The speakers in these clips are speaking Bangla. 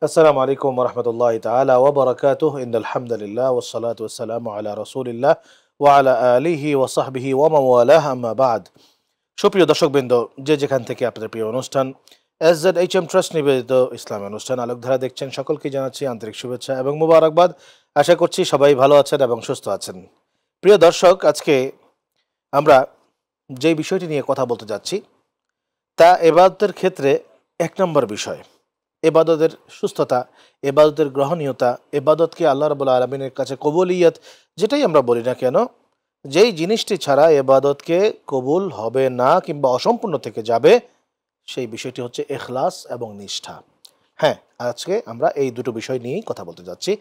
আসসালামু আলাইকুম রহমতুল্লাহ তাআলা ওয়া বারাকাতুহু ইন্নাল হামদুলিল্লাহ ওয়াস সালাতু ওয়াস সালামু আলা রাসূলিল্লাহ ওয়া আলা আলিহি ওয়া সাহবিহি ওয়া মান ওয়ালাহ আম্মা বা'দ। সুপ্রিয় দর্শকবৃন্দ, যে যেখান থেকে আপনাদের প্রিয় অনুষ্ঠান এসজেডএইচএম ট্রাস্ট নিবেদিত ইসলামী অনুষ্ঠান আলোকধারা দেখছেন, সকলকে জানাচ্ছি আন্তরিক শুভেচ্ছা এবং মোবারকবাদ। আশা করছি সবাই ভালো আছেন এবং সুস্থ আছেন। প্রিয় দর্শক, আজকে আমরা যে বিষয়টি নিয়ে কথা বলতে যাচ্ছি তা ইবাদতের ক্ষেত্রে এক নম্বর বিষয়। এবাদতের সুস্থতা, এবাদতের গ্রহণীয়তা, এবাদতকে আল্লাহ রাব্বুল আলামিনের কাছে কবুলিয়ত যেটাই আমরা বলি না কেন, যেই জিনিসটি ছাড়া এবাদতকে কবুল হবে না কিংবা অসম্পূর্ণ থেকে যাবে, সেই বিষয়টি হচ্ছে ইখলাস এবং নিষ্ঠা। হ্যাঁ, আজকে আমরা এই দুটো বিষয় নিয়েই কথা বলতে যাচ্ছি।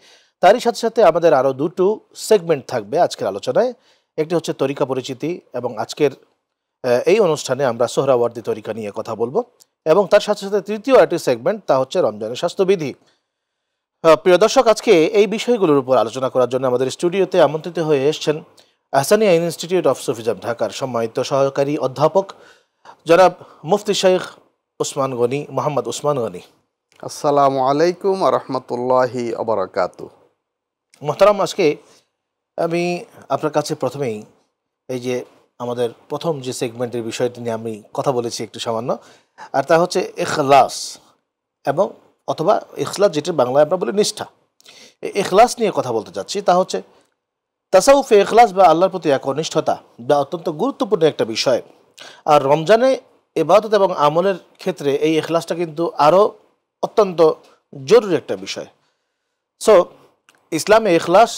তারই সাথে সাথে আমাদের আরও দুটো সেগমেন্ট থাকবে আজকের আলোচনায়। একটি হচ্ছে তরিকা পরিচিতি, এবং আজকের এই অনুষ্ঠানে আমরা সোহরাওয়ার্দী তরিকা নিয়ে কথা বলবো, এবং তার সাথে সাথে তৃতীয় একটি সেগমেন্ট, তা হচ্ছে রমজানের স্বাস্থ্যবিধি। প্রিয় দর্শক, আজকে এই বিষয়গুলোর উপর আলোচনা করার জন্য আমাদের স্টুডিওতে আমন্ত্রিত হয়ে এসেছেন আহসানিয়া ইনস্টিটিউট অফ সুফিজম ঢাকার সম্মানিত সহকারী অধ্যাপক জনাব মুফতি শেখ উসমান গনি, মোহাম্মদ উসমান গনি। আসসালামু আলাইকুম রহমতুল্লাহি আবরাকাতু। মোহতারাম, আজকে আমি আপনার কাছে প্রথমেই এই যে আমাদের প্রথম যে সেগমেন্টের বিষয়টি নিয়ে আমি কথা বলেছি একটু সামান্য, আর তা হচ্ছে ইখলাস, এবং অথবা ইখলাস যেটা বাংলায় আমরা বলি নিষ্ঠা। এই ইখলাস নিয়ে কথা বলতে চাচ্ছি। তা হচ্ছে তাসাউফে ইখলাস বা আল্লাহর প্রতি একনিষ্ঠতা বা অত্যন্ত গুরুত্বপূর্ণ একটা বিষয়। আর রমজানে ইবাদত এবং আমলের ক্ষেত্রে এই ইখলাসটা কিন্তু আরও অত্যন্ত জরুরি একটা বিষয়। সো ইসলামে ইখলাস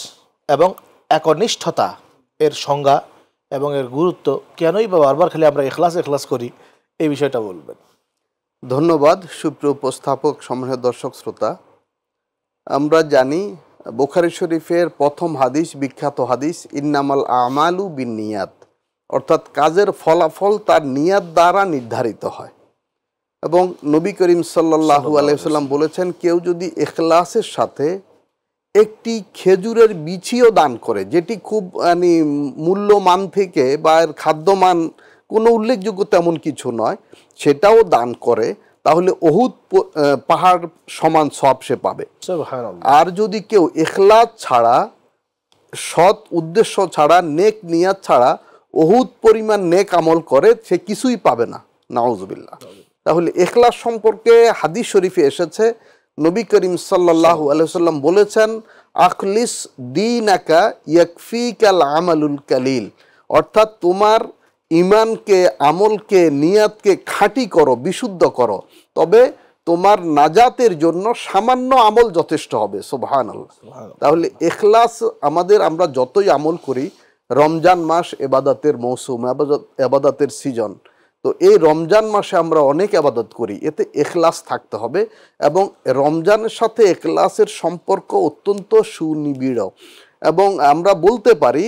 এবং একনিষ্ঠতা এর সংজ্ঞা এবং এর গুরুত্ব কেনই বা বারবার খালি আমরা ইখলাস করি, এই বিষয়টা বলবেন। ধন্যবাদ সুপ্রিয় উপস্থাপক, সম্মানিত দর্শক শ্রোতা। আমরা জানি বুখারী শরীফের প্রথম হাদিস, বিখ্যাত হাদিস, ইন্নামাল আমালু বিন্নিয়াত, অর্থাৎ কাজের ফলাফল তার নিয়াত দ্বারা নির্ধারিত হয়। এবং নবী করিম সাল্লাল্লাহু আলাইহি ওয়াসাল্লাম বলেছেন, কেউ যদি ইখলাসের সাথে একটি খেজুরের বিচিও দান করে, যেটি খুব মূল্যমান থেকে বা এর খাদ্যমান কোনো উল্লেখযোগ্য তেমন কিছু নয়, সেটাও দান করে, তাহলে উহুদ পাহাড় সমান সওয়াব সে পাবে। আর যদি কেউ ইখলাস ছাড়া, সৎ উদ্দেশ্য ছাড়া, নেক নিয়াত ছাড়া উহুদ পরিমাণ নেক আমল করে, সে কিছুই পাবে না, নাউজুবিল্লাহ। তাহলে ইখলাস সম্পর্কে হাদিস শরীফে এসেছে, নবী করিম সাল্লাল্লাহু আলাইহি ওয়াসাল্লাম বলেছেন, আখলিস দীনাকা ইয়াকফিকাল আমালুল কালিল, অর্থাৎ তোমার ইমানকে, আমলকে, নিয়াতকে খাঁটি করো, বিশুদ্ধ করো, তবে তোমার নাজাতের জন্য সামান্য আমল যথেষ্ট হবে। সুবহানাল্লাহ। তাহলে ইখলাস আমাদের, আমরা যতই আমল করি, রমজান মাস এবাদতের মৌসুম, এবাদতের সিজন, তো এই রমজান মাসে আমরা অনেক ইবাদত করি, এতে ইখলাস থাকতে হবে। এবং রমজানের সাথে ইখলাসের সম্পর্ক অত্যন্ত সুনিবিড়। এবং আমরা বলতে পারি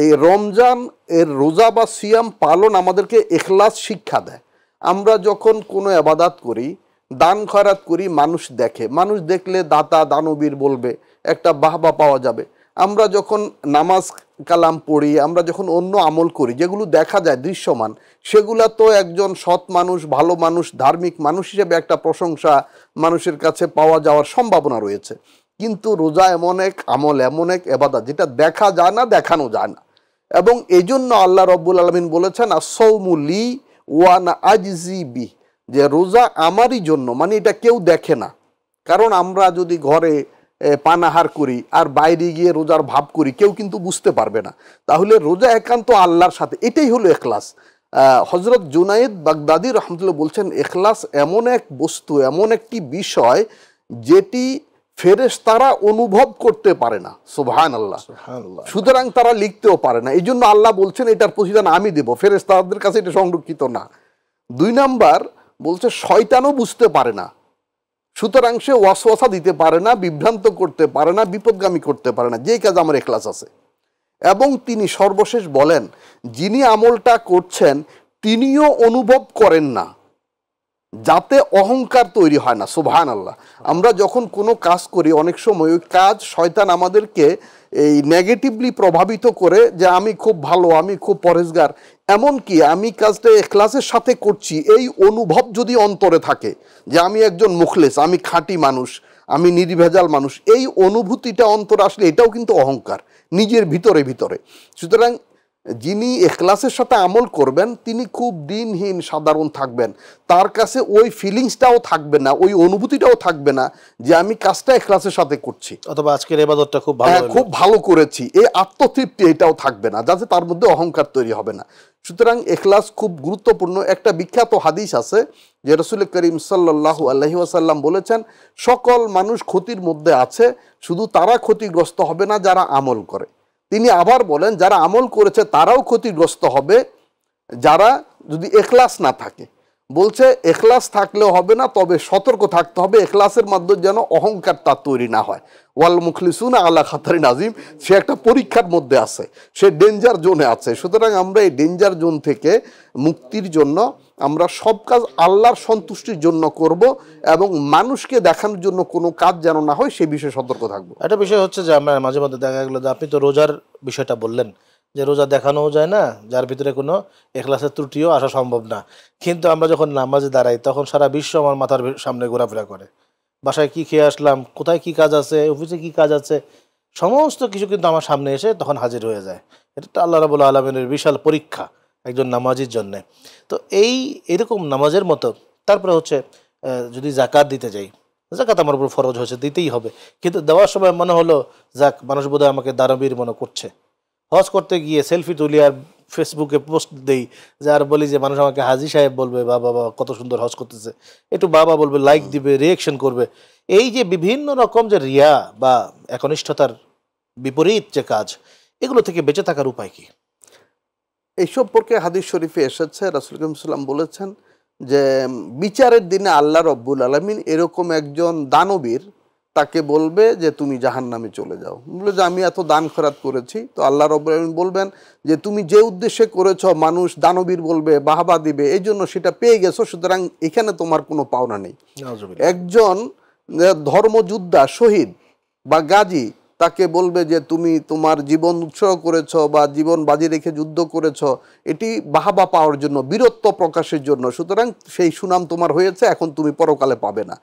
এই রমজান এর রোজা বা সিয়াম পালন আমাদেরকে ইখলাস শিক্ষা দেয়। আমরা যখন কোনো ইবাদত করি, দান খয়রাত করি, মানুষ দেখে, মানুষ দেখলে দাতা দানবীর বলবে, একটা বাহবা পাওয়া যাবে। আমরা যখন নামাজ কালাম পড়ি, আমরা যখন অন্য আমল করি যেগুলো দেখা যায় দৃশ্যমান, সেগুলা তো একজন সৎ মানুষ, ভালো মানুষ, ধার্মিক মানুষ হিসেবে একটা প্রশংসা মানুষের কাছে পাওয়া যাওয়ার সম্ভাবনা রয়েছে। কিন্তু রোজা এমন এক আমল, এমন এক ইবাদত যেটা দেখা যায় না, দেখানো যায় না। এবং এই জন্য আল্লাহ রব্বুল আলামিন বলেছেন, আস-সাওমু লি ওয়া আনা আজজি বি, যে রোজা আমারই জন্য, মানে এটা কেউ দেখে না। কারণ আমরা যদি ঘরে পানাহার করি আর বাইরে গিয়ে রোজার ভাব করি, কেউ কিন্তু বুঝতে পারবে না। তাহলে রোজা একান্ত আল্লাহর সাথে, এটাই হলো ইখলাস। হযরত জুনায়েদ বাগদাদি রহমতুল্লাহ বলছেন, ইখলাস এমন এক বস্তু, এমন একটি বিষয় যেটি ফেরেশতারা অনুভব করতে পারে না। সুবহানাল্লাহ। সুতরাং তারা লিখতেও পারে না। এই জন্য আল্লাহ বলছেন, এটার প্রতিদান আমি দেব, ফেরেশতাদের কাছে এটা সংরক্ষিত না। 2 নাম্বার বলছে, শয়তানও বুঝতে পারে না, সুতরাং সে ওয়াসওয়াসা দিতে পারে না, বিভ্রান্ত করতে পারে না, বিপদগামী করতে পারে না, যে কাজ আমার ইখলাস আছে। এবং তিনি সর্বশেষ বলেন, যিনি আমলটা করছেন তিনিও অনুভব করেন না, যাতে অহংকার তৈরি হয় না। সুবহানাল্লাহ। আমরা যখন কোনো কাজ করি, অনেক সময় ওই কাজ শয়তান আমাদেরকে এই নেগেটিভলি প্রভাবিত করে, যে আমি খুব ভালো, আমি খুব পরহেজগার, এমনকি আমি কাজটা ইখলাসের সাথে করছি এই অনুভব যদি অন্তরে থাকে, যে আমি একজন মুখলেস, আমি খাঁটি মানুষ, আমি নির্ভেজাল মানুষ, এই অনুভূতিটা অন্তরে আসলে এটাও কিন্তু অহংকার নিজের ভিতরে ভিতরে। সুতরাং যিনি এখলাসের সাথে আমল করবেন তিনি খুব দিনহীন সাধারণ থাকবেন, তার কাছে ওই ফিলিংসটাও থাকবে না, ওই অনুভূতিটাও থাকবে না যে আমি কাজটা এখলাসের সাথে করছি, অথবা আজকের ইবাদতটা খুব ভালো হলো। খুব ভালো করেছি, এই আত্মতৃপ্তি এটাও থাকবে না, যাতে তার মধ্যে অহংকার তৈরি হবে না। সুতরাং এখলাস খুব গুরুত্বপূর্ণ। একটা বিখ্যাত হাদিস আছে যে রাসূল করিম সাল্লাল্লাহু আলাইহি ওয়াসাল্লাম বলেছেন, সকল মানুষ ক্ষতির মধ্যে আছে, শুধু তারা ক্ষতিগ্রস্ত হবে না যারা আমল করে। তিনি আবার বলেন যারা আমল করেছে তারাও ক্ষতিগ্রস্ত হবে যারা যদি এখলাস না থাকে। বলছে এখলাস থাকলেও হবে না, তবে সতর্ক থাকতে হবে এখলাসের মাধ্যমে যেন অহংকার তার তৈরি না হয়। ওয়াল মুখলিসুনা আলা খাতারিন আজিম, সে একটা পরীক্ষার মধ্যে আছে, সে ডেঞ্জার জোনে আছে। সুতরাং আমরা এই ডেঞ্জার জোন থেকে মুক্তির জন্য আমরা সব কাজ আল্লাহর সন্তুষ্টির জন্য করব এবং মানুষকে দেখানোর জন্য কোনো কাজ যেন না হয় সে বিষয়ে সতর্ক থাকবো। একটা বিষয় হচ্ছে যে আমরা মাঝে মধ্যে দেখা গেলো যে আপনি তো রোজার বিষয়টা বললেন যে রোজা দেখানোও যায় না, যার ভিতরে কোনো এখলাসের ত্রুটিও আসা সম্ভব না, কিন্তু আমরা যখন নামাজে দাঁড়াই তখন সারা বিশ্ব আমার মাথার সামনে ঘোরাফেরা করে। বাসায় কি খেয়ে আসলাম, কোথায় কি কাজ আছে, অফিসে কি কাজ আছে, সমস্ত কিছু কিন্তু আমার সামনে এসে তখন হাজির হয়ে যায়। এটা আল্লাহ রাব্বুল আলামিনের বিশাল পরীক্ষা একজন নামাজির জন্যে। তো এরকম নামাজের মতো তারপরে হচ্ছে যদি জাকাত দিতে যাই, জাকাত আমার উপর ফরজ হয়েছে, দিতেই হবে, কিন্তু দেওয়ার সময় মনে হলো যাক মানুষ বোধহয় আমাকে দানবীর মনে করছে। হজ করতে গিয়ে সেলফি তুলি আর ফেসবুকে পোস্ট দেই, যে আর বলি যে মানুষ আমাকে হাজি সাহেব বলবে, বা বাবা কত সুন্দর হজ করতেছে, একটু বাবা বলবে, লাইক দিবে, রিয়েকশন করবে। এই যে বিভিন্ন রকম যে রিয়া বা একনিষ্ঠতার বিপরীত যে কাজ, এগুলো থেকে বেঁচে থাকার উপায় কি? এই সম্পর্কে হাদিস শরীফে এসেছে, রাসূল করিম সাল্লাল্লাহু আলাইহি ওয়াসাল্লাম বলেছেন যে বিচারের দিনে আল্লাহ রব্বুল আলামিন এরকম একজন দানবীর তাকে বলবে যে তুমি জাহান্নামে চলে যাও। বলে যে আমি এত দান খয়রাত করেছি, তো আল্লাহ রব্বুল আলামিন বলবেন যে তুমি যে উদ্দেশ্যে করেছো মানুষ দানবীর বলবে, বাহবা দিবে, এই জন্য সেটা পেয়ে গেছো, সুতরাং এখানে তোমার কোনো পাওনা নেই। একজন ধর্মযোদ্ধা শহীদ বা গাজী তাকে বলবে যে তুমি তোমার জীবন উৎসর্গ করেছো বা জীবন বাজি রেখে যুদ্ধ করেছো, এটি বাহাবা পাওয়ার জন্য, বীরত্ব প্রকাশের জন্য, সুতরাং সেই সুনাম তোমার হয়েছে, এখন তুমি পরকালে পাবে না।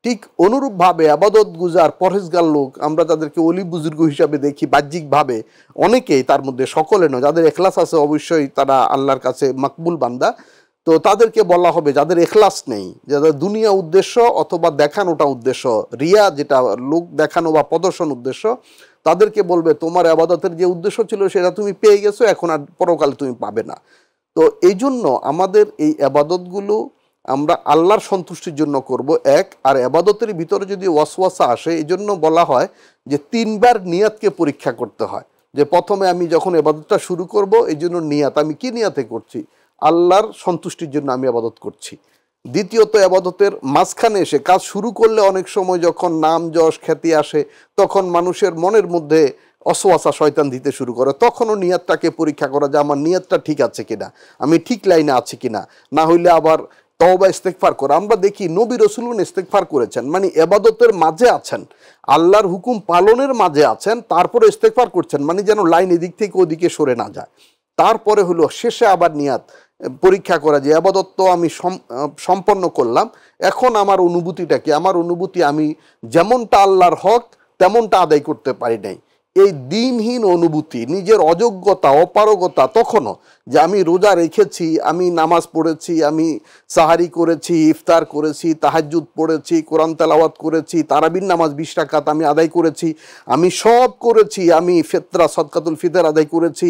ঠিক অনুরূপভাবে আবাদত গুজার পরহেজগার লোক আমরা তাদেরকে অলি বুজুর্গ হিসাবে দেখি বাহ্যিকভাবে, অনেকেই তার মধ্যে, সকলে নয়, যাদের এখলাস আছে অবশ্যই তারা আল্লাহর কাছে মাকবুল বান্দা। তো তাদেরকে বলা হবে যাদের এখলাস নেই, যাদের দুনিয়া উদ্দেশ্য অথবা দেখানোটা উদ্দেশ্য, রিয়া যেটা লোক দেখানো বা প্রদর্শন উদ্দেশ্য, তাদেরকে বলবে তোমার আবাদতের যে উদ্দেশ্য ছিল সেটা তুমি পেয়ে গেছো, এখন আর পরকালে তুমি পাবে না। তো এই জন্য আমাদের এই আবাদতগুলো আমরা আল্লাহর সন্তুষ্টির জন্য করব এক। আর আবাদতের ভিতরে যদি ওয়াসওয়াসা আসে, এই জন্য বলা হয় যে 3 বার নিয়াতকে পরীক্ষা করতে হয়। যে প্রথমে আমি যখন আবাদতটা শুরু করব, এই জন্য নিয়াত, আমি কি নিয়াতে করছি, আল্লাহর সন্তুষ্টির জন্য আমি আবাদত করছি। দ্বিতীয়ত আবাদতের মাঝখানে এসে কাজ শুরু করলে অনেক সময় যখন নাম যশ খ্যাতি আসে তখন মানুষের মনের মধ্যে অসওয়াসা শয়তান দিতে শুরু করে, তখনও নিয়াতটাকে পরীক্ষা করা যে আমার নিয়াতটা ঠিক আছে কিনা, আমি ঠিক লাইনে আছি কিনা, না হইলে আবার তওবা ইস্তেগফার করা। আমরা দেখি নবী রাসূলগণ ইস্তেগফার করেছেন, মানে ইবাদতের মাঝে আছেন, আল্লাহর হুকুম পালনের মাঝে আছেন, তারপরে ইস্তেগফার করছেন, মানে যেন লাইন এদিক থেকে ওদিকে সরে না যায়। তারপরে হলো শেষে আবার নিয়াত পরীক্ষা করা যে আবাদত তো আমি সম্পন্ন করলাম, এখন আমার অনুভূতিটা কি, আমার অনুভূতি আমি যেমনটা আল্লাহর হক তেমনটা আদায় করতে পারি নাই, এই দিনহীন অনুভূতি, নিজের অযোগ্যতা অপারগতা, তখনও যে আমি রোজা রেখেছি, আমি নামাজ পড়েছি, আমি সাহারি করেছি, ইফতার করেছি, তাহাজ্জুদ পড়েছি, কোরআন তেলাওয়াত করেছি, তারাবির নামাজ 20 রাকাত আমি আদায় করেছি, আমি সব করেছি, আমি ফিতরা সদকাতুল ফিতর আদায় করেছি,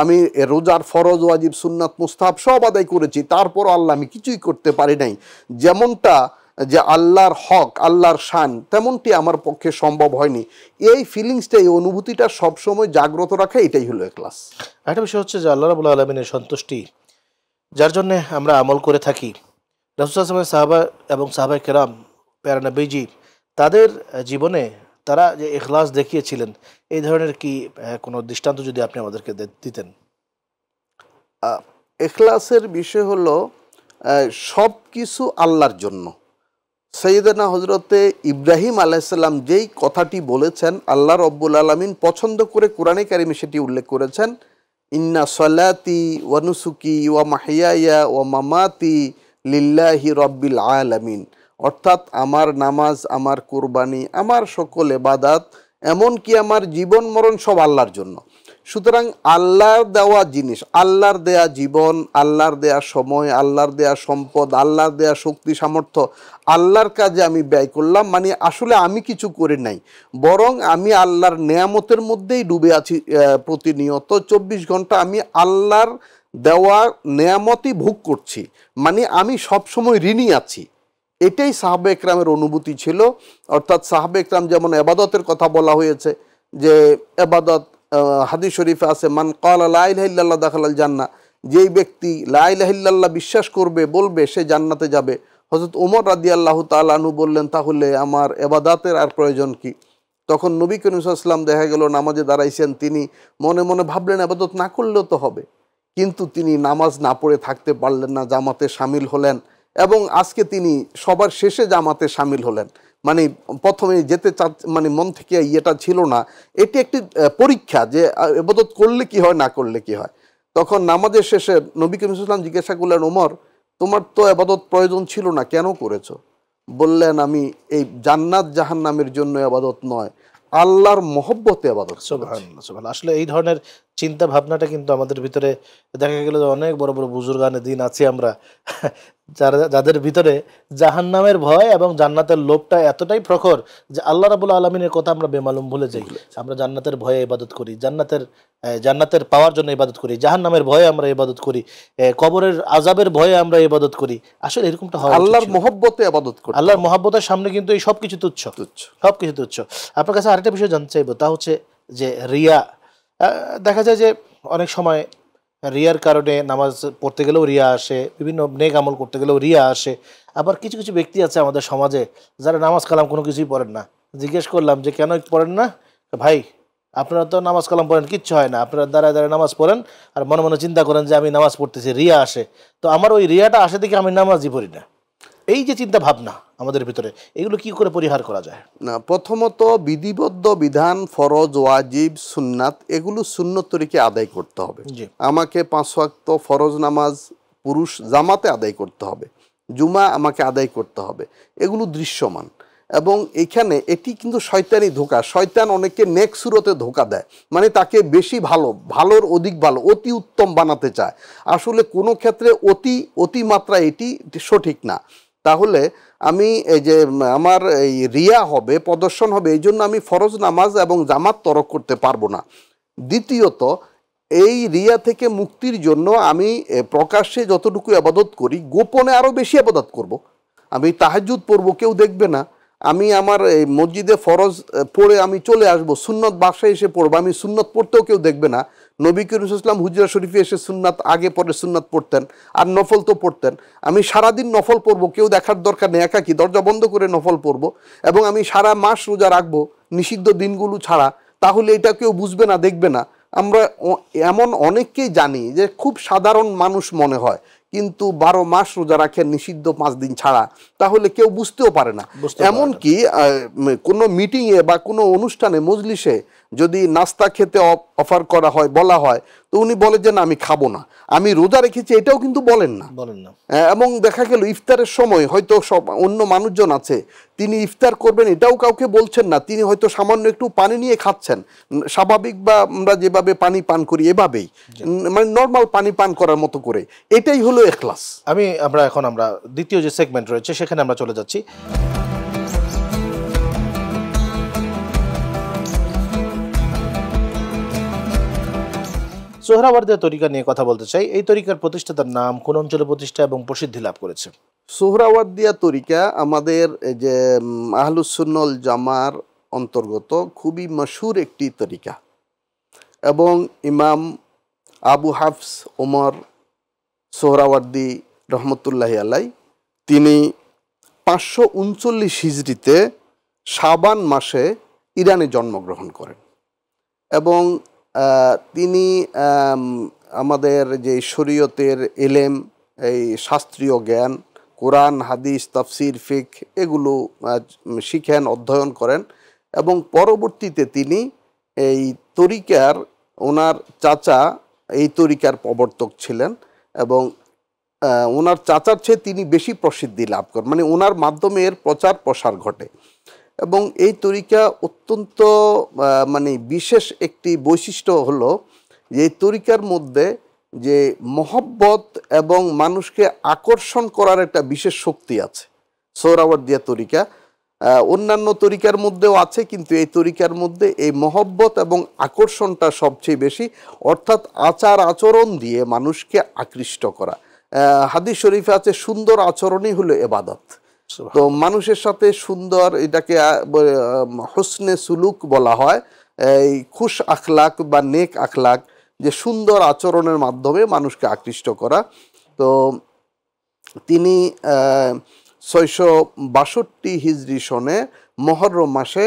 আমি রোজার ফরজ ওয়াজিব সুন্নাত মুস্তাহাব সব আদায় করেছি, তারপর আল্লাহ আমি কিছুই করতে পারি নাই, যেমনটা যে আল্লাহর হক আল্লাহর শান তেমনটি আমার পক্ষে সম্ভব হয়নি। এই ফিলিংসটা, এই অনুভূতিটা সবসময় জাগ্রত রাখা, এটাই হলো ইখলাস। একটা বিষয় হচ্ছে যে আল্লাহ রাব্বুল আলামিনের সন্তুষ্টি যার জন্য আমরা আমল করে থাকি, রাসূল সাল্লাল্লাহু আলাইহি ওয়াসাল্লাম সাহাবা এবং সাহাবায়ে কেরাম প্যারা নবীজি তাদের জীবনে তারা যে ইখলাস দেখিয়েছিলেন, এই ধরনের কি কোনো দৃষ্টান্ত যদি আপনি আমাদেরকে দিতেন? ইখলাসের বিষয় হলো সব কিছু আল্লাহর জন্য। সৈয়দনা হজরতে ইব্রাহিম আলাইহিসসালাম যেই কথাটি বলেছেন, আল্লাহ রব্বুল আলামিন পছন্দ করে কোরআনে কারিমে সেটি উল্লেখ করেছেন, ইন্না সলাতি ওয়া নুসুকি ওয়া মাহইয়ায়া ওয়া মামাতি লিল্লাহি রব্বিল আলামিন অর্থাৎ আমার নামাজ, আমার কোরবানি, আমার সকল ইবাদত, এমনকি আমার জীবন মরণ সব আল্লাহর জন্য। সুতরাং আল্লাহর দেওয়া জিনিস, আল্লাহর দেয়া জীবন, আল্লাহর দেয়া সময়, আল্লাহর দেয়া সম্পদ, আল্লাহর দেয়া শক্তি সামর্থ্য আল্লাহর কাজে আমি ব্যয় করলাম, মানে আসলে আমি কিছু করে নাই, বরং আমি আল্লাহর নেয়ামতের মধ্যেই ডুবে আছি। প্রতিনিয়ত 24 ঘন্টা আমি আল্লাহর দেওয়া নেয়ামতই ভোগ করছি, মানে আমি সবসময় ঋণী আছি। এটাই সাহাবে একরামের অনুভূতি ছিল। অর্থাৎ সাহাবে একরাম যেমন এবাদতের কথা বলা হয়েছে, যে এবাদত হাদিস শরীফে আছে, মান ক্বালা লা ইলাহা ইল্লাল্লাহ দাখালাল জান্নাহ, যেই ব্যক্তি লা ইলাহা ইল্লাল্লাহ বিশ্বাস করবে, বলবে, সে জান্নাতে যাবে। হযরত ওমর রাদিয়াল্লাহু তাআলা আনহু বললেন, তাহলে আমার এবাদতের আর প্রয়োজন কি? তখন নবী করিম সাল্লাল্লাহু আলাইহি ওয়াসাল্লাম দেখা গেল নামাজে দাঁড়াইছেন, তিনি মনে মনে ভাবলেন এবাদত না করলেও তো হবে, কিন্তু তিনি নামাজ না পড়ে থাকতে পারলেন না, জামাতে শামিল হলেন, এবং আজকে তিনি সবার শেষে জামাতে শামিল হলেন। মানে প্রথমে যেতে মানে মন থেকে ইয়েটা ছিল না। এটি একটি পরীক্ষা, যে ইবাদত করলে কি হয়, না করলে কি হয়। তখন নামাজের শেষে নবী করিম সাল্লাল্লাহু আলাইহি ওয়াসাল্লাম জিজ্ঞাসা করলেন, ওমর, তোমার তো ইবাদত প্রয়োজন ছিল না, কেন করেছো? বললেন, আমি এই জান্নাত জাহান্নামের জন্য ইবাদত নয়, আল্লাহর মহব্বতে ইবাদত করেছি। সুবহানাল্লাহ, সুবহানাল্লাহ। আসলে এই ধরনের চিন্তা ভাবনাটা কিন্তু আমাদের ভিতরে দেখা গেল যে অনেক বড় বড় বুজুর্গানে দিন আছি আমরা, যাদের ভিতরে জাহান্নামের ভয় এবং জান্নাতের লোভটা এতটাই প্রখর যে আল্লাহ রাব্বুল আলামিনের কথা আমরা বেমালুম ভুলে যাই। আমরা জান্নাতের ভয়ে ইবাদত করি, জান্নাতের পাওয়ার জন্য ইবাদত করি, জাহান্নামের ভয়ে আমরা ইবাদত করি, কবরের আযাবের ভয়ে আমরা ইবাদত করি। আসলে এরকমটা হয় আল্লাহর মহব্বতে ইবাদত করতে হবে। আল্লাহর মহব্বতের সামনে কিন্তু এই সবকিছু তুচ্ছ, সবকিছু তুচ্ছ। আপনার কাছে আরেকটা বিষয় জানতে চাইবো, তা হচ্ছে যে রিয়া। দেখা যায় যে অনেক সময় রিয়ার কারণে নামাজ পড়তে গেলেও রিয়া আসে, বিভিন্ন নেক আমল করতে গেলেও রিয়া আসে। আবার কিছু কিছু ব্যক্তি আছে আমাদের সমাজে যারা নামাজ কালাম কোনো কিছুই পড়েন না। জিজ্ঞেস করলাম যে কেন পড়েন না? ভাই, আপনারা তো নামাজ কালাম পড়েন, কিচ্ছু হয় না, আপনারা দাঁড়ায় দাঁড়ায় নামাজ পড়েন আর মনে মনে চিন্তা করেন যে আমি নামাজ পড়তেছি, রিয়া আসে। তো আমার ওই রিয়াটা আসে দেখে আমি নামাজই পড়ি না। এই যে চিন্তা ভাবনা আমাদের ভিতরে, এগুলো কি করে পরিহার করা যায়? না, প্রথমত বিধিবদ্ধ বিধান, ফরজ, ওয়াজিব, সুন্নাত, এগুলো সুন্নত তরিকে আদায় করতে হবে। জি। আমাকে 5 ওয়াক্ত ফরজ নামাজ পুরুষ জামাতে আদায় করতে হবে, জুমা আমাকে আদায় করতে হবে, এগুলো দৃশ্যমান। এবং এখানে এটি কিন্তু শয়তানি ধোঁকা। শয়তান অনেকে নেক সুরতে ধোঁকা দেয়, মানে তাকে বেশি ভালো, ভালোর অধিক ভালো, অতি উত্তম বানাতে চায়। আসলে কোনো ক্ষেত্রে অতিমাত্রা এটি সঠিক না। তাহলে আমি এই যে আমার এই রিয়া হবে, প্রদর্শন হবে, এই জন্য আমি ফরজ নামাজ এবং জামাত তরক করতে পারবো না। দ্বিতীয়ত, এই রিয়া থেকে মুক্তির জন্য আমি প্রকাশ্যে যতটুকু ইবাদত করি, গোপনে আরও বেশি ইবাদত করব। আমি তাহাজ্জুদ পড়বো, কেউ দেখবে না। আমি আমার এই মসজিদে ফরজ পড়ে আমি চলে আসবো, সুন্নত বাসায় এসে পড়বো, আমি সুন্নত পড়তেও কেউ দেখবে না। নবী করিম সাল্লাল্লাহু আলাইহি ওয়াসাল্লাম হুজরা শরীফে এসে সুন্নাত আগে পরে সুন্নাত পড়তেন, আর নফল তো পড়তেন। আমি সারাদিন নফল পড়বো, কেউ দেখার দরকার নেই, একাকি দরজা বন্ধ করে নফল পড়বো, এবং আমি সারা মাস রোজা রাখবো নিষিদ্ধ দিনগুলো ছাড়া। তাহলে এটা কেউ বুঝবে না, দেখবে না। আমরা এমন অনেককেই জানি যে খুব সাধারণ মানুষ মনে হয়, কিন্তু 12 মাস রোজা রাখেন নিষিদ্ধ 5 দিন ছাড়া, তাহলে কেউ বুঝতেও পারে না। এমনকি কোনো মিটিংয়ে বা কোনো অনুষ্ঠানে মজলিসে যদি নাস্তা খেতে অফার করা হয়, বলা হয়, তো উনি বলে যে না, আমি খাবো না, আমি রোজা রেখেছি, এটাও কিন্তু বলেন না। এবং দেখা গেল ইফতারের সময় হয়তো সব অন্য মানুষজন আছে, তিনি ইফতার করবেন এটাও কাউকে বলছেন না, তিনি হয়তো সামান্য একটু পানি নিয়ে খাচ্ছেন, স্বাভাবিক বা আমরা যেভাবে পানি পান করি এভাবেই, মানে নর্মাল পানি পান করার মতো করে। এটাই হলো ইখলাস। আমরা দ্বিতীয় যে সেগমেন্ট রয়েছে সেখানে আমরা চলে যাচ্ছি। সোহরাওয়ার্দিয়া তরিকা নিয়ে কথা বলতে চাই। এই তরিকার প্রতিষ্ঠাতার নাম, কোন অঞ্চলে প্রতিষ্ঠা এবং প্রসিদ্ধি লাভ করেছে? সোহরাওয়ার্দিয়া তরিকা আমাদের যে আহলুস সুন্নাহ ওয়াল জামার অন্তর্গত খুবই মশহুর একটি তরিকা, এবং ইমাম আবু হাফস ওমর সোহরাওয়ার্দী রহমতুল্লাহি আলাই, তিনি 539 হিজরিতে শাবান মাসে ইরানে জন্মগ্রহণ করেন। এবং তিনি আমাদের যে শরীয়তের এলেম, এই শাস্ত্রীয় জ্ঞান, কোরআন, হাদিস, তাফসির, ফিকহ, এগুলো শিখেন, অধ্যয়ন করেন। এবং পরবর্তীতে তিনি এই তরিকার, ওনার চাচা এই তরিকার প্রবর্তক ছিলেন, এবং ওনার চাচার চেয়ে তিনি বেশি প্রসিদ্ধি লাভ করেন, মানে ওনার মাধ্যমে এর প্রচার প্রসার ঘটে। এবং এই তরিকা অত্যন্ত মানে বিশেষ একটি বৈশিষ্ট্য হলো যে এই তরিকার মধ্যে যে মহব্বত এবং মানুষকে আকর্ষণ করার একটা বিশেষ শক্তি আছে। সোহরাওয়ার্দিয়া তরিকা অন্যান্য তরিকার মধ্যেও আছে, কিন্তু এই তরিকার মধ্যে এই মহব্বত এবং আকর্ষণটা সবচেয়ে বেশি, অর্থাৎ আচার আচরণ দিয়ে মানুষকে আকৃষ্ট করা। হাদিস শরীফে আছে সুন্দর আচরণই হলো এবাদত। তো মানুষের সাথে সুন্দর, এটাকে হোসনে সুলুক বলা হয়, এই খুশ আখলাক বা নেক আখলাক, যে সুন্দর আচরণের মাধ্যমে মানুষকে আকৃষ্ট করা। তো তিনি 662 হিজরি সনে মহররম মাসে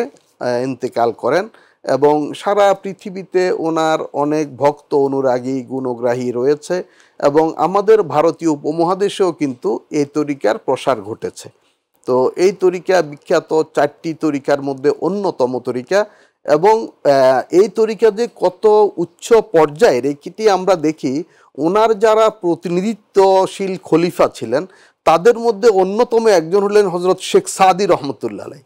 ইন্তেকাল করেন এবং সারা পৃথিবীতে ওনার অনেক ভক্ত অনুরাগী গুণগ্রাহী রয়েছে এবং আমাদের ভারতীয় উপমহাদেশেও কিন্তু এই তরিকার প্রসার ঘটেছে। তো এই তরিকা বিখ্যাত 4টি তরিকার মধ্যে অন্যতম তরিকা এবং এই তরিকা যে কত উচ্চ পর্যায়ের এটি আমরা দেখি। ওনার যারা প্রতিনিধিত্বশীল খলিফা ছিলেন তাদের মধ্যে অন্যতম একজন হলেন হজরত শেখ সাদি রহমতুল্লাহ আলাইহি,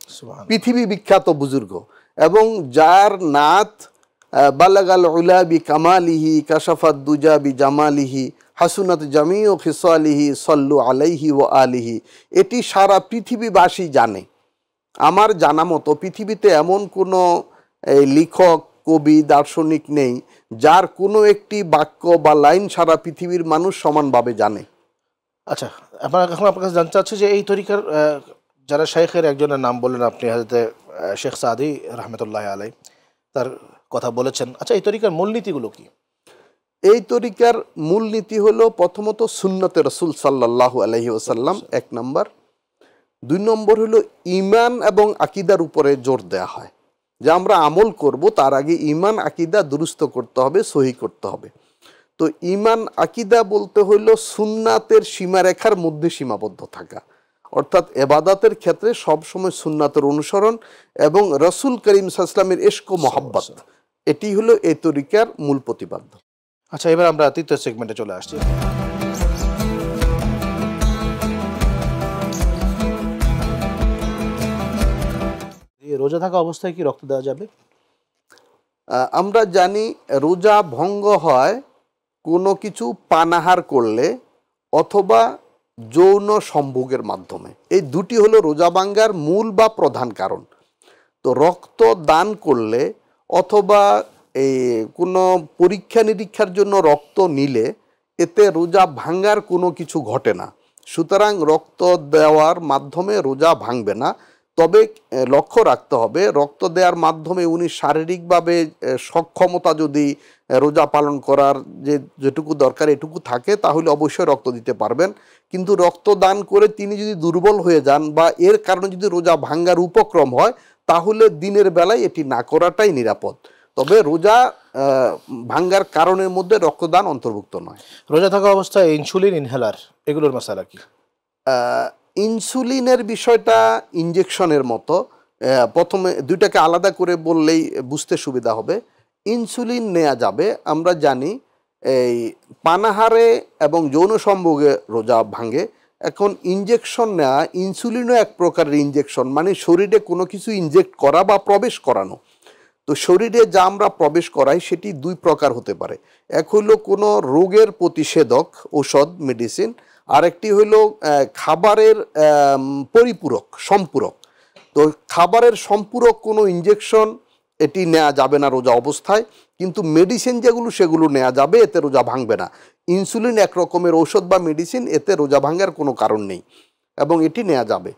পৃথিবী বিখ্যাত বুজুর্গ, এবং যার নাত বালাগাল উলা বি কামালিহি কাশাফাত দুজা বি জামালিহি হাসুনাত জামিউ খিসালিহি সল্লু আলাইহি ও আলিহি, এটি সারা পৃথিবীবাসী জানে। আমার জানা মতো পৃথিবীতে এমন কোনো লেখক কবি দার্শনিক নেই যার কোনো একটি বাক্য বা লাইন সারা পৃথিবীর মানুষ সমানভাবে জানে। আচ্ছা, এখন আপনার কাছে জানতে চাচ্ছি যে এই তরিকার যারা শাইখের একজনের নাম বললেন আপনি, হযরত শেখ সাদি রহমতুল্লাহ আলাই, তার কথা বলেছেন। আচ্ছা, এই তরিকার মূলনীতিগুলো কি? এই তরিকার মূলনীতি হলো প্রথমত সুন্নতে রসুল সাল্লাল্লাহু আলাইহি ওয়াসাল্লাম, 1 নম্বর। 2 নম্বর হলো ঈমান এবং আকীদার উপরে জোর দেওয়া হয়, যে আমরা আমল করব তার আগে ঈমান আকীদা দুরুস্ত করতে হবে, সহি করতে হবে। তো ঈমান আকীদা বলতে হইল সুন্নাতের সীমারেখার মধ্যে সীমাবদ্ধ থাকা, অর্থাৎ এবাদাতের ক্ষেত্রে সবসময় সুন্নাতের অনুসরণ এবং রসুল করিম সাল্লাল্লাহু আলাইহি ওয়াসাল্লামের ইশক ও মহব্বত, এটি হলো এই তরিকার মূল প্রতিপাদ্য। আচ্ছা, এবার আমরা তৃতীয় সেগমেন্টে চলে আসছি। রোজা থাকা অবস্থায় কি রক্ত দেওয়া যাবে? আমরা জানি রোজা ভঙ্গ হয় কোনো কিছু পানাহার করলে অথবা যৌন সম্ভোগের মাধ্যমে। এই দুটি হলো রোজা ভাঙ্গার মূল বা প্রধান কারণ। তো রক্ত দান করলে অথবা এই কোনো পরীক্ষা নিরীক্ষার জন্য রক্ত নিলে এতে রোজা ভাঙ্গার কোনো কিছু ঘটে না। সুতরাং রক্ত দেওয়ার মাধ্যমে রোজা ভাঙবে না। তবে লক্ষ্য রাখতে হবে, রক্ত দেওয়ার মাধ্যমে উনি শারীরিকভাবে সক্ষমতা যদি রোজা পালন করার যেটুকু দরকার এটুকু থাকে তাহলে অবশ্যই রক্ত দিতে পারবেন। কিন্তু রক্ত দান করে তিনি যদি দুর্বল হয়ে যান বা এর কারণে যদি রোজা ভাঙ্গার উপক্রম হয় তাহলে দিনের বেলায় এটি না করাটাই নিরাপদ। তবে রোজা ভাঙ্গার কারণের মধ্যে রক্তদান অন্তর্ভুক্ত নয়। রোজা থাকা অবস্থায় ইনসুলিন, ইনহেলার, এগুলোর মাসালা কি? ইনসুলিনের বিষয়টা ইনজেকশনের মতো, প্রথমে দুইটাকে আলাদা করে বললেই বুঝতে সুবিধা হবে। ইনসুলিন নেওয়া যাবে, আমরা জানি এই পানাহারে এবং যৌন সম্ভোগে রোজা ভাঙে। এখন ইনজেকশন নেওয়া, ইনসুলিনও এক প্রকারের ইনজেকশন, মানে শরীরে কোনো কিছু ইনজেক্ট করা বা প্রবেশ করানো। তো শরীরে যা আমরা প্রবেশ করাই সেটি 2 প্রকার হতে পারে। এক হইল কোনো রোগের প্রতিষেধক ঔষধ, মেডিসিন, আরেকটি হইল খাবারের পরিপূরক, সম্পূরক। তো খাবারের সম্পূরক কোনো ইনজেকশন এটি নেওয়া যাবে না রোজা অবস্থায়, কিন্তু মেডিসিন যেগুলো সেগুলো নেওয়া যাবে, এতে রোজা ভাঙবে না। ইনসুলিন এক রকমের ঔষধ বা মেডিসিন, এতে রোজা ভাঙার কোনো কারণ নেই এবং এটি নেওয়া যাবে।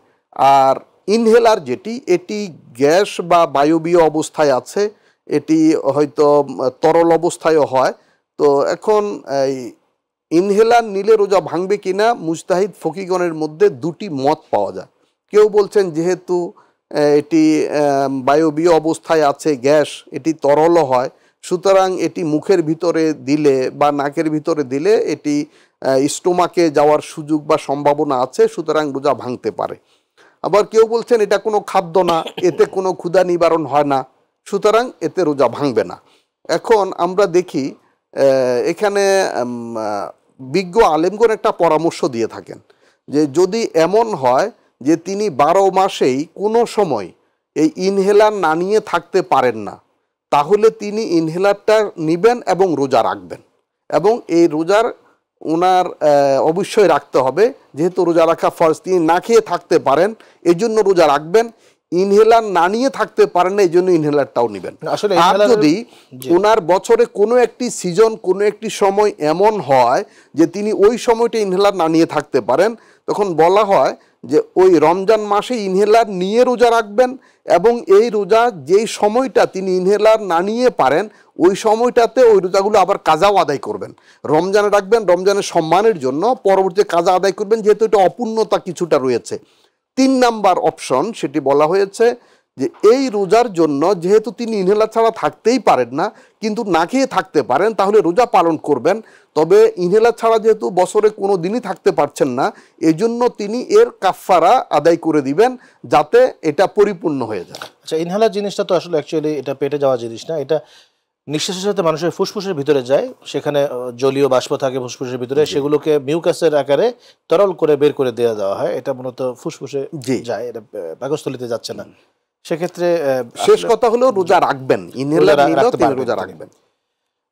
আর ইনহেলার যেটি, এটি গ্যাস বা বায়বীয় অবস্থায় আছে, এটি হয়তো তরল অবস্থায়ও হয়। তো এখন এই ইনহেলার নিলে রোজা ভাঙবে কিনা মুজতাহিদ ফকিগণের মধ্যে 2টি মত পাওয়া যায়। কেউ বলছেন যেহেতু এটি বায়বীয় অবস্থায় আছে, গ্যাস, এটি তরলও হয়, সুতরাং এটি মুখের ভিতরে দিলে বা নাকের ভিতরে দিলে এটি স্টোমাকে যাওয়ার সুযোগ বা সম্ভাবনা আছে, সুতরাং রোজা ভাঙতে পারে। আবার কেউ বলছেন এটা কোনো খাদ্য না, এতে কোনো ক্ষুধা নিবারণ হয় না, সুতরাং এতে রোজা ভাঙবে না। এখন আমরা দেখি এখানে বিজ্ঞ আলেমগণ একটা পরামর্শ দিয়ে থাকেন যে যদি এমন হয় যে তিনি 12 মাসেই কোনো সময় এই ইনহেলার না নিয়ে থাকতে পারেন না, তাহলে তিনি ইনহেলারটা নেবেন এবং রোজা রাখবেন। এবং এই রোজার ওনার অবশ্যই রাখতে হবে, যেহেতু রোজা রাখা ফরজ। তিনি না খেয়ে থাকতে পারেন, এই জন্য রোজা রাখবেন। ইনহেলার না নিয়ে থাকতে পারেন না, এই জন্য ইনহেলারটাও নেবেন। আসলে আর যদি ওনার বছরে কোনো একটি সিজন, কোনো একটি সময় এমন হয় যে তিনি ওই সময়টা ইনহেলার না নিয়ে থাকতে পারেন, তখন বলা হয় যে ওই রমজান মাসে ইনহেলার নিয়ে রোজা রাখবেন এবং এই রোজা যেই সময়টা তিনি ইনহেলার না নিয়ে পারেন ওই সময়টাতে ওই রোজাগুলো আবার কাজাও আদায় করবেন। রমজানে রাখবেন রমজানের সম্মানের জন্য, পরবর্তী কাজা আদায় করবেন, যেহেতু এটা অপূর্ণতা কিছুটা রয়েছে। 3 নাম্বার অপশন সেটি বলা হয়েছে যে এই রোজার জন্য যেহেতু তিনি ইনহেলার ছাড়া থাকতেই পারেন না, কিন্তু না খেয়ে থাকতে পারেন, তাহলে রোজা পালন করবেন। তবে ইনহেলার ছাড়া যেহেতু বছরে কোনো দিনই থাকতে পারছেন না, এই জন্য তিনি এর কাফারা আদায় করে দিবেন, যাতে এটা পরিপূর্ণ হয়ে যায়। আচ্ছা, ইনহেলার জিনিসটা তো আসলে অ্যাকচুয়ালি এটা পেটে যাওয়া জিনিস না, এটা নিঃশ্বাসের সাথে মানুষের ফুসফুসের ভিতরে যায়, সেখানে জলীয় বাষ্প থাকে ফুসফুসের ভিতরে, সেগুলোকে মিউকাসের আকারে তরল করে বের করে দেওয়া হয়। এটা মূলত ফুসফুসে যায়, এটা পাকস্থলিতে যাচ্ছে না। সেক্ষেত্রে শেষ কথা হলো রোজা রাখবেন, ইনহেলার নিলেও তিনি রোজা রাখবেন।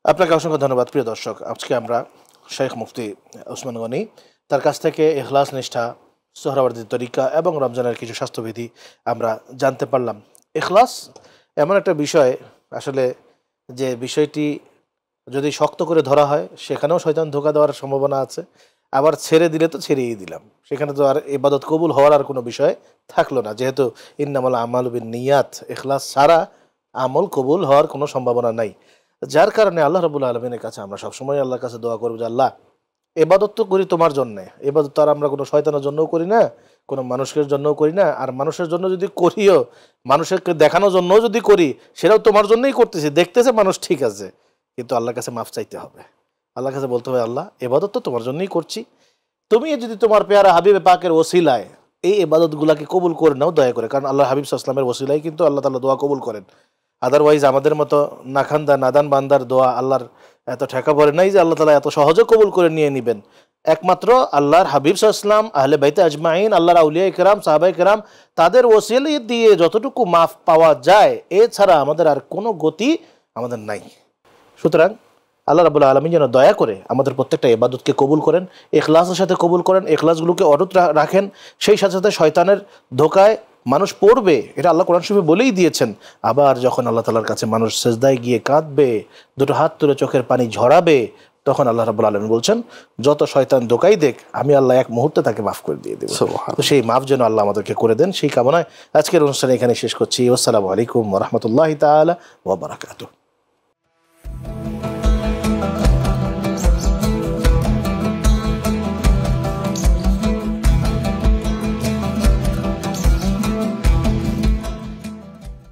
আপনাকে অসংখ্য ধন্যবাদ প্রিয় দর্শক। আজকে আমরা শেখ মুফতি ওসমান গনি তার কাছ থেকে ইখলাস নিষ্ঠা, সোহরাওয়ার্দীর তরিকা এবং রমজানের কিছু স্বাস্থ্যবিধি আমরা জানতে পারলাম। ইখলাস এমন একটা বিষয় আসলে যে বিষয়টি যদি শক্ত করে ধরা হয় সেখানেও শয়তান ধোঁকা দেওয়ার সম্ভাবনা আছে, আবার ছেড়ে দিলে তো ছেড়েই দিলাম, সেখানে তো আর ইবাদত কবুল হওয়ার আর কোনো বিষয় থাকলো না, যেহেতু ইন্নামাল আমালু বিন্নিয়াত, ইখলাস ছাড়া আমল কবুল হওয়ার কোনো সম্ভাবনা নাই। যার কারণে আল্লাহ রাব্বুল আলামিনের কাছে আমরা সবসময় আল্লাহর কাছে দোয়া করবো যে আল্লাহ, ইবাদত তো করি তোমার জন্যে, ইবাদত তো আর আমরা কোনো শয়তানের জন্যও করি না, কোনো মানুষের জন্যও করি না, আর মানুষের জন্য যদি করিও, মানুষকে দেখানোর জন্যও যদি করি, সেটাও তোমার জন্যই করতেছি, দেখতেছে মানুষ ঠিক আছে, কিন্তু আল্লাহর কাছে মাফ চাইতে হবে। আল্লাহর কাছে বলতে হবে আল্লাহ, ইবাদত তো তোমার জন্যই করছি, তুমি যদি তোমার পেয়ারা হাবিবে পাকের ওসিলায় এই ইবাদতগুলাকে কবুল করে নাও দয়া করে, কারণ আল্লাহ হাবিব সাল্লাল্লাহু আলাইহি ওয়াসাল্লামের ওসিলায় কিন্তু আল্লাহ তাআলা দোয়া কবুল করেন। আদারওয়াইজ আমাদের মতো নাখান্দা নাদান বান্দার দোয়া আল্লাহর এত ঠেকা পড়ে নাই যে আল্লাহ তাআলা এত সহজে কবুল করে নিয়ে নেবেন। একমাত্র আল্লাহর হাবিব সাল্লাল্লাহু আলাইহি ওয়াসাল্লাম, আহলে বাইতে আজমাইন, আল্লাহর আউলিয়া কিরাম, সাহাবায়ে কিরাম, তাদের ওসিলা দিয়ে যতটুকু মাফ পাওয়া যায়, এছাড়া আমাদের আর কোনো গতি আমাদের নাই। সুতরাং আল্লাহ রাব্বুল আলামিন যেন দয়া করে আমাদের প্রত্যেকটা ইবাদতকে কবুল করেন, ইখলাসের সাথে কবুল করেন, ইখলাসগুলোকে অটুট রাখেন। সেই সাথে সাথে শয়তানের ধোকায় মানুষ পড়বে, এটা আল্লাহ কোরআন শরীফে বলেই দিয়েছেন। আবার যখন আল্লাহ তাআলার কাছে মানুষ সেজদায় গিয়ে কাঁদবে, দুটো হাত তুলে চোখের পানি ঝরাবে, তখন আল্লাহ রাব্বুল আলামিন বলছেন যত শয়তান ধোকাই দেখ, আমি আল্লাহ এক মুহূর্তে তাকে মাফ করে দিয়ে দেব। তো সেই মাফ যেন আল্লাহ আমাদেরকে করে দেন, সেই কামনায় আজকের অনুষ্ঠানে এখানে শেষ করছি। আসসালামু আলাইকুম ওয়া রাহমাতুল্লাহি তাআলা ওয়া বারাকাতুহু।